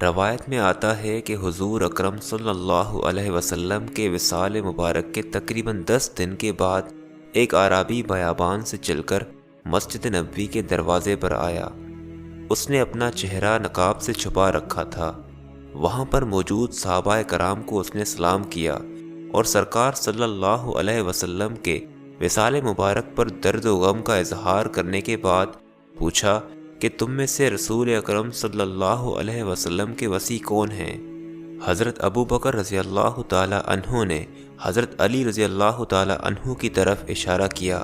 روایت میں آتا ہے کہ حضور اکرم صلی اللہ علیہ وسلم کے وصال مبارک کے تقریباً 10 دن کے بعد ایک اعرابی بیابان سے چل کر مسجد نبوی کے دروازے پر آیا۔ اس نے اپنا چہرہ نقاب سے چھپا رکھا تھا۔ وہاں پر موجود صحابہ کرام کو اس نے سلام کیا اور سرکار صلی اللہ علیہ وسلم کے وصال مبارک پر درد و غم کا اظہار کرنے کے بعد پوچھا کہ تم میں سے رسول اکرم صلی اللہ علیہ وسلم کے وصی کون ہیں؟ حضرت ابو بکر رضی اللہ تعالی عنہ نے حضرت علی رضی اللہ تعالی عنہ کی طرف اشارہ کیا۔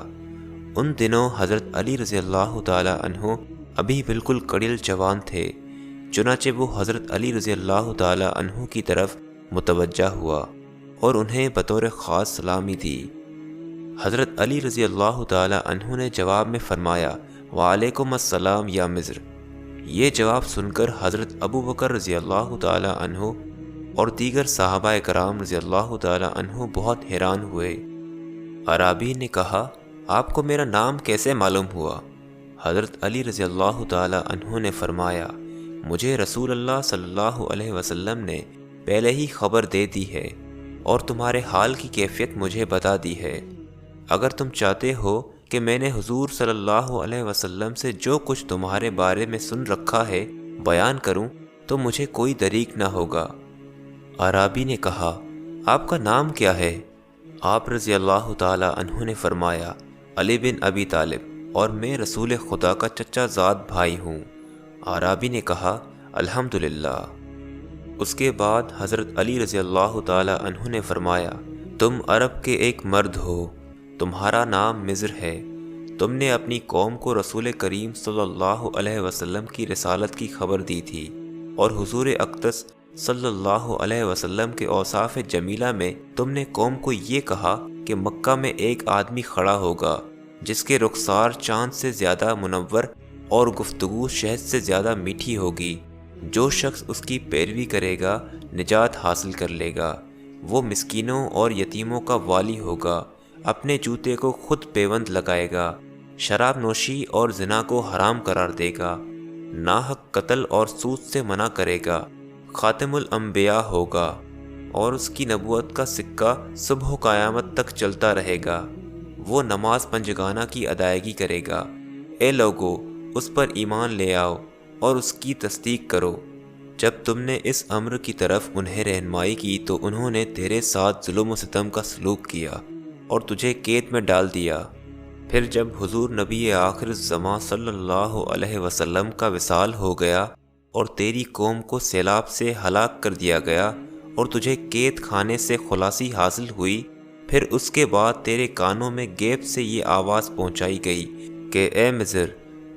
ان دنوں حضرت علی رضی اللہ تعالی عنہ ابھی بالکل کڑیل جوان تھے، چنانچہ وہ حضرت علی رضی اللہ تعالی عنہ کی طرف متوجہ ہوا اور انہیں بطور خاص سلامی دی۔ حضرت علی رضی اللہ تعالی عنہ نے جواب میں فرمایا وعلیکم السلام یا مضر۔ یہ جواب سن کر حضرت ابو بکر رضی اللہ تعالی عنہ اور دیگر صحابہ کرام رضی اللہ تعالی عنہ بہت حیران ہوئے۔ اعرابی نے کہا آپ کو میرا نام کیسے معلوم ہوا؟ حضرت علی رضی اللہ تعالی عنہ نے فرمایا مجھے رسول اللہ صلی اللہ علیہ وسلم نے پہلے ہی خبر دے دی ہے اور تمہارے حال کی کیفیت مجھے بتا دی ہے۔ اگر تم چاہتے ہو کہ میں نے حضور صلی اللہ علیہ وسلم سے جو کچھ تمہارے بارے میں سن رکھا ہے بیان کروں تو مجھے کوئی دریغ نہ ہوگا۔ اعرابی نے کہا آپ کا نام کیا ہے؟ آپ رضی اللہ تعالی عنہ نے فرمایا علی بن ابی طالب اور میں رسول خدا کا چچا زاد بھائی ہوں۔ اعرابی نے کہا الحمدللہ۔ اس کے بعد حضرت علی رضی اللہ تعالی عنہ نے فرمایا تم عرب کے ایک مرد ہو، تمہارا نام مضر ہے، تم نے اپنی قوم کو رسول کریم صلی اللہ علیہ وسلم کی رسالت کی خبر دی تھی اور حضور اقدس صلی اللہ علیہ وسلم کے اوصاف جمیلہ میں تم نے قوم کو یہ کہا کہ مکہ میں ایک آدمی کھڑا ہوگا جس کے رخسار چاند سے زیادہ منور اور گفتگو شہد سے زیادہ میٹھی ہوگی، جو شخص اس کی پیروی کرے گا نجات حاصل کر لے گا، وہ مسکینوں اور یتیموں کا والی ہوگا، اپنے جوتے کو خود پیوند لگائے گا، شراب نوشی اور زنا کو حرام قرار دے گا، ناحق قتل اور سود سے منع کرے گا، خاتم الانبیاء ہوگا اور اس کی نبوت کا سکہ صبح و قیامت تک چلتا رہے گا، وہ نماز پنجگانہ کی ادائیگی کرے گا۔ اے لوگو اس پر ایمان لے آؤ اور اس کی تصدیق کرو۔ جب تم نے اس امر کی طرف انہیں رہنمائی کی تو انہوں نے تیرے ساتھ ظلم و ستم کا سلوک کیا اور تجھے قید میں ڈال دیا۔ پھر جب حضور نبی آخر الزماں صلی اللہ علیہ وسلم کا وصال ہو گیا اور تیری قوم کو سیلاب سے ہلاک کر دیا گیا اور تجھے قید خانے سے خلاصی حاصل ہوئی، پھر اس کے بعد تیرے کانوں میں غیب سے یہ آواز پہنچائی گئی کہ اے مضر،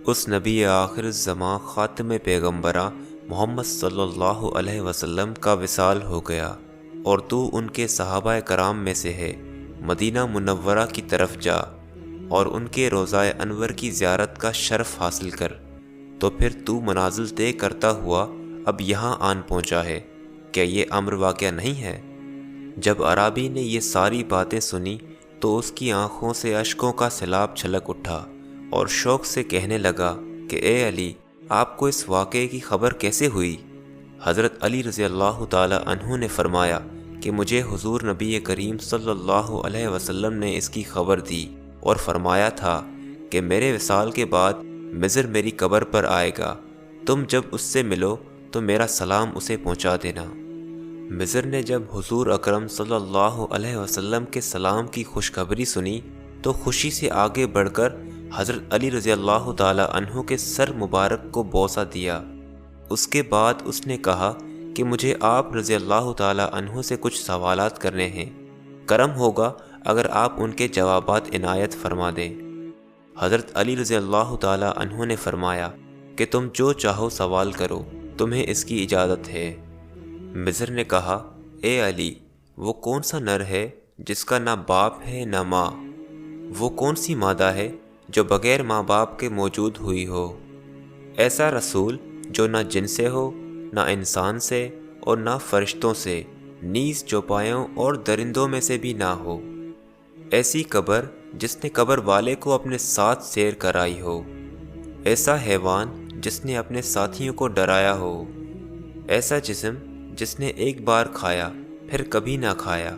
اس نبی آخر الزماں خاتم پیغمبراں محمد صلی اللہ علیہ وسلم کا وصال ہو گیا اور تو ان کے صحابہ کرام میں سے ہے، مدینہ منورہ کی طرف جا اور ان کے روضہ انور کی زیارت کا شرف حاصل کر۔ تو پھر تو منازل طے کرتا ہوا اب یہاں آن پہنچا ہے، کیا یہ امر واقعہ نہیں ہے؟ جب اعرابی نے یہ ساری باتیں سنی تو اس کی آنکھوں سے اشکوں کا سیلاب چھلک اٹھا اور شوق سے کہنے لگا کہ اے علی، آپ کو اس واقعے کی خبر کیسے ہوئی؟ حضرت علی رضی اللہ تعالی عنہ نے فرمایا کہ مجھے حضور نبی کریم صلی اللہ علیہ وسلم نے اس کی خبر دی اور فرمایا تھا کہ میرے وصال کے بعد مضر میری قبر پر آئے گا، تم جب اس سے ملو تو میرا سلام اسے پہنچا دینا۔ مضر نے جب حضور اکرم صلی اللہ علیہ وسلم کے سلام کی خوشخبری سنی تو خوشی سے آگے بڑھ کر حضرت علی رضی اللہ تعالی عنہ کے سر مبارک کو بوسہ دیا۔ اس کے بعد اس نے کہا کہ مجھے آپ رضی اللہ تعالی عنہ سے کچھ سوالات کرنے ہیں، کرم ہوگا اگر آپ ان کے جوابات عنایت فرما دیں۔ حضرت علی رضی اللہ تعالی عنہ نے فرمایا کہ تم جو چاہو سوال کرو، تمہیں اس کی اجازت ہے۔ مضر نے کہا اے علی، وہ کون سا نر ہے جس کا نہ باپ ہے نہ ماں؟ وہ کون سی مادہ ہے جو بغیر ماں باپ کے موجود ہوئی ہو؟ ایسا رسول جو نہ جن سے ہو، نہ انسان سے اور نہ فرشتوں سے، نیز چوپایوں اور درندوں میں سے بھی نہ ہو۔ ایسی قبر جس نے قبر والے کو اپنے ساتھ سیر کرائی ہو، ایسا حیوان جس نے اپنے ساتھیوں کو ڈرایا ہو، ایسا جسم جس نے ایک بار کھایا پھر کبھی نہ کھایا،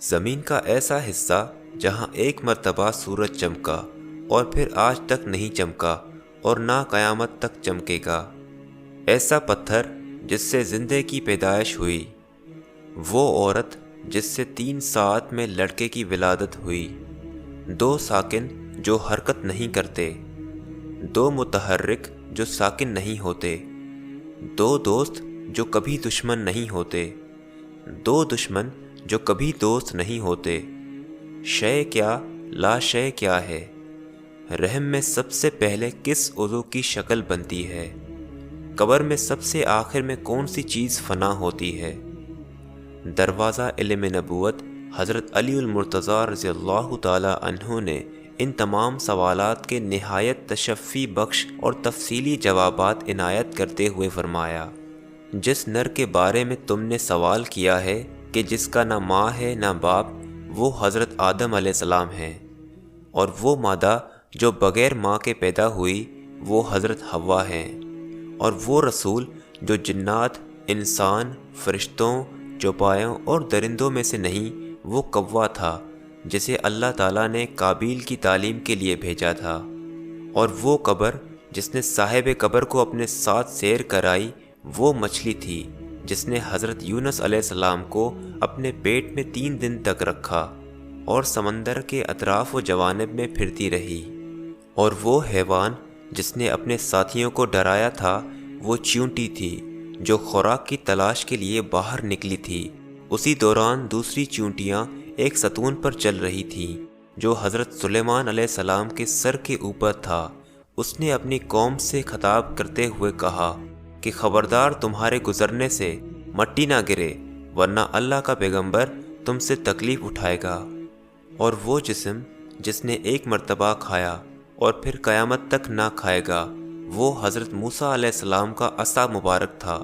زمین کا ایسا حصہ جہاں ایک مرتبہ سورج چمکا اور پھر آج تک نہیں چمکا اور نہ قیامت تک چمکے گا، ایسا پتھر جس سے زندے کی پیدائش ہوئی، وہ عورت جس سے 3 ساعت میں لڑکے کی ولادت ہوئی، 2 ساکن جو حرکت نہیں کرتے، 2 متحرک جو ساکن نہیں ہوتے، 2 دوست جو کبھی دشمن نہیں ہوتے، 2 دشمن جو کبھی دوست نہیں ہوتے، شے کیا لا شے کیا ہے، رحم میں سب سے پہلے کس عضو کی شکل بنتی ہے، قبر میں سب سے آخر میں کون سی چیز فنا ہوتی ہے۔ دروازہ علم نبوت حضرت علی المرتضیٰ رضی اللہ تعالی عنہ نے ان تمام سوالات کے نہایت تشفی بخش اور تفصیلی جوابات عنایت کرتے ہوئے فرمایا، جس نر کے بارے میں تم نے سوال کیا ہے کہ جس کا نہ ماں ہے نہ باپ، وہ حضرت آدم علیہ السلام ہیں، اور وہ مادہ جو بغیر ماں کے پیدا ہوئی وہ حضرت حوا ہیں، اور وہ رسول جو جنات، انسان، فرشتوں، چوپایوں اور درندوں میں سے نہیں، وہ کوا تھا جسے اللہ تعالیٰ نے قابیل کی تعلیم کے لیے بھیجا تھا، اور وہ قبر جس نے صاحب قبر کو اپنے ساتھ سیر کرائی، وہ مچھلی تھی جس نے حضرت یونس علیہ السلام کو اپنے پیٹ میں 3 دن تک رکھا اور سمندر کے اطراف و جوانب میں پھرتی رہی، اور وہ حیوان جس نے اپنے ساتھیوں کو ڈرایا تھا وہ چیونٹی تھی جو خوراک کی تلاش کے لیے باہر نکلی تھی۔ اسی دوران دوسری چیونٹیاں ایک ستون پر چل رہی تھیں جو حضرت سلیمان علیہ السلام کے سر کے اوپر تھا۔ اس نے اپنی قوم سے خطاب کرتے ہوئے کہا کہ خبردار تمہارے گزرنے سے مٹی نہ گرے ورنہ اللہ کا پیغمبر تم سے تکلیف اٹھائے گا۔ اور وہ جسم جس نے ایک مرتبہ کھایا اور پھر قیامت تک نہ کھائے گا، وہ حضرت موسیٰ علیہ السلام کا عصا مبارک تھا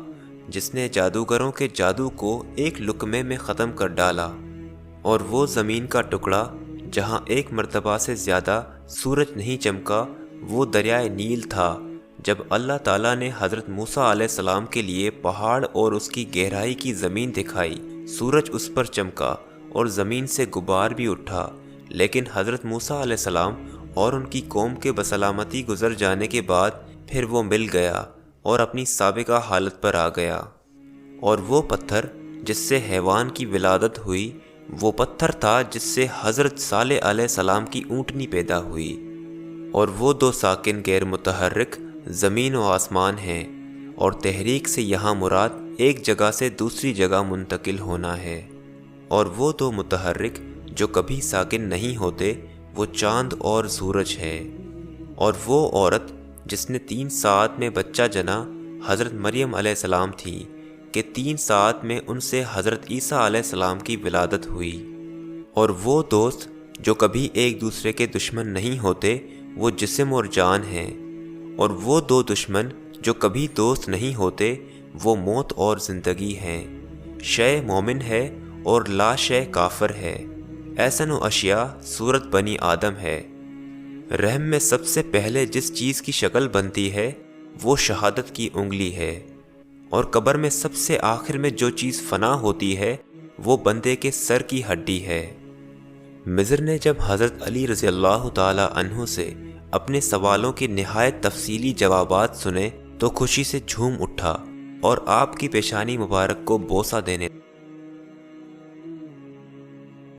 جس نے جادوگروں کے جادو کو ایک لقمے میں ختم کر ڈالا۔ اور وہ زمین کا ٹکڑا جہاں ایک مرتبہ سے زیادہ سورج نہیں چمکا، وہ دریائے نیل تھا۔ جب اللہ تعالیٰ نے حضرت موسیٰ علیہ السلام کے لیے پہاڑ اور اس کی گہرائی کی زمین دکھائی، سورج اس پر چمکا اور زمین سے غبار بھی اٹھا، لیکن حضرت موسیٰ علیہ السلام اور ان کی قوم کے بسلامتی گزر جانے کے بعد پھر وہ مل گیا اور اپنی سابقہ حالت پر آ گیا۔ اور وہ پتھر جس سے حیوان کی ولادت ہوئی، وہ پتھر تھا جس سے حضرت صالح علیہ السلام کی اونٹنی پیدا ہوئی۔ اور وہ 2 ساکن غیر متحرک زمین و آسمان ہیں، اور تحریک سے یہاں مراد ایک جگہ سے دوسری جگہ منتقل ہونا ہے۔ اور وہ 2 متحرک جو کبھی ساکن نہیں ہوتے، وہ چاند اور سورج ہے۔ اور وہ عورت جس نے 3 ساعت میں بچہ جنا، حضرت مریم علیہ السلام تھی کہ 3 ساعت میں ان سے حضرت عیسیٰ علیہ السلام کی ولادت ہوئی۔ اور وہ دوست جو کبھی ایک دوسرے کے دشمن نہیں ہوتے، وہ جسم اور جان ہیں۔ اور وہ 2 دشمن جو کبھی دوست نہیں ہوتے، وہ موت اور زندگی ہیں۔ شے مومن ہے اور لا شے کافر ہے۔ احسن و اشیاء صورت بنی آدم ہے۔ رحم میں سب سے پہلے جس چیز کی شکل بنتی ہے وہ شہادت کی انگلی ہے، اور قبر میں سب سے آخر میں جو چیز فنا ہوتی ہے وہ بندے کے سر کی ہڈی ہے۔ مضر نے جب حضرت علی رضی اللہ تعالی عنہ سے اپنے سوالوں کے نہایت تفصیلی جوابات سنے تو خوشی سے جھوم اٹھا اور آپ کی پیشانی مبارک کو بوسہ دینے